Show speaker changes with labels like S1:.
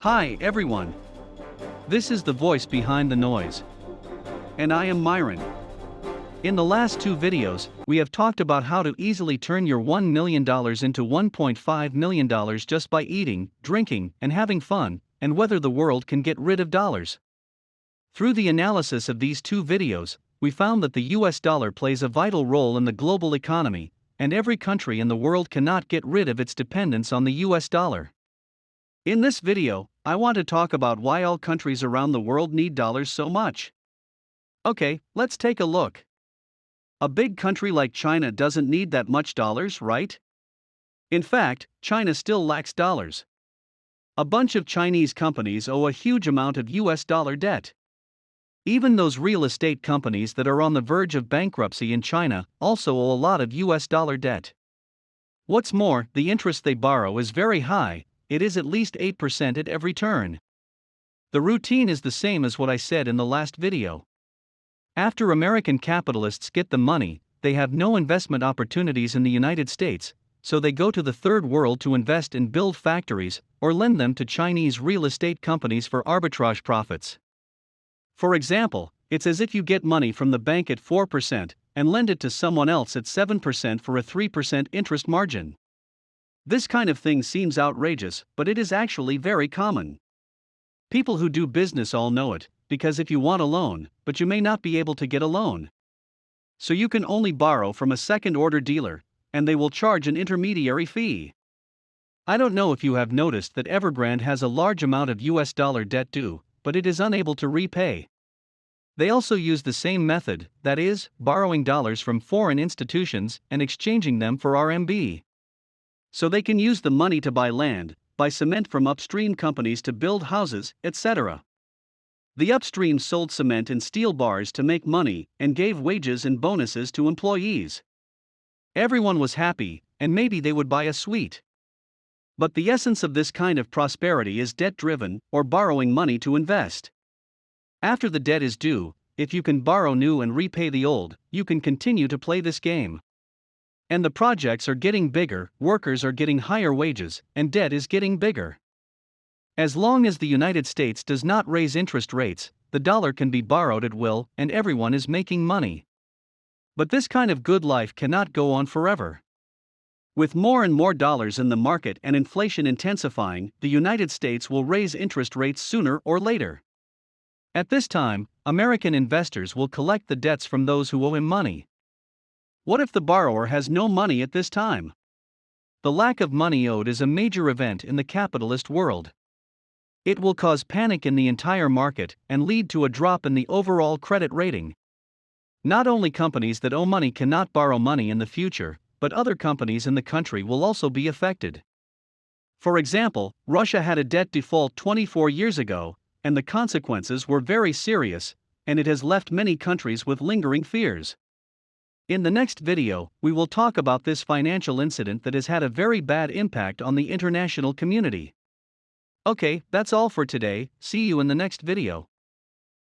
S1: Hi everyone. This is the voice behind the noise. And I am Myron. In the last two videos, we have talked about how to easily turn your $1 million into $1.5 million just by eating, drinking, and having fun, and whether the world can get rid of dollars. Through the analysis of these two videos, we found that the US dollar plays a vital role in the global economy, and every country in the world cannot get rid of its dependence on the US dollar. In this video, I want to talk about why all countries around the world need dollars so much. Okay, let's take a look. A big country like China doesn't need that much dollars, right? In fact, China still lacks dollars. A bunch of Chinese companies owe a huge amount of US dollar debt. Even those real estate companies that are on the verge of bankruptcy in China also owe a lot of US dollar debt. What's more, the interest they borrow is very high. It is at least 8% at every turn. The routine is the same as what I said in the last video. After American capitalists get the money, they have no investment opportunities in the United States, so they go to the third world to invest and build factories, or lend them to Chinese real estate companies for arbitrage profits. For example, it's as if you get money from the bank at 4% and lend it to someone else at 7% for a 3% interest margin. This kind of thing seems outrageous, but it is actually very common. People who do business all know it, because if you want a loan, but you may not be able to get a loan. So you can only borrow from a second-order dealer, and they will charge an intermediary fee. I don't know if you have noticed that Evergrande has a large amount of US dollar debt due, but it is unable to repay. They also use the same method, that is, borrowing dollars from foreign institutions and exchanging them for RMB. So they can use the money to buy land, buy cement from upstream companies to build houses, etc. The upstream sold cement and steel bars to make money and gave wages and bonuses to employees. Everyone was happy, and maybe they would buy a suite. But the essence of this kind of prosperity is debt-driven, or borrowing money to invest. After the debt is due, if you can borrow new and repay the old, you can continue to play this game. And the projects are getting bigger, workers are getting higher wages, and debt is getting bigger. As long as the United States does not raise interest rates, the dollar can be borrowed at will and everyone is making money. But this kind of good life cannot go on forever. With more and more dollars in the market and inflation intensifying, the United States will raise interest rates sooner or later. At this time, American investors will collect the debts from those who owe him money. What if the borrower has no money at this time? The lack of money owed is a major event in the capitalist world. It will cause panic in the entire market and lead to a drop in the overall credit rating. Not only companies that owe money cannot borrow money in the future, but other companies in the country will also be affected. For example, Russia had a debt default 24 years ago, and the consequences were very serious, and it has left many countries with lingering fears. In the next video, we will talk about this financial incident that has had a very bad impact on the international community. Okay, that's all for today. See you in the next video.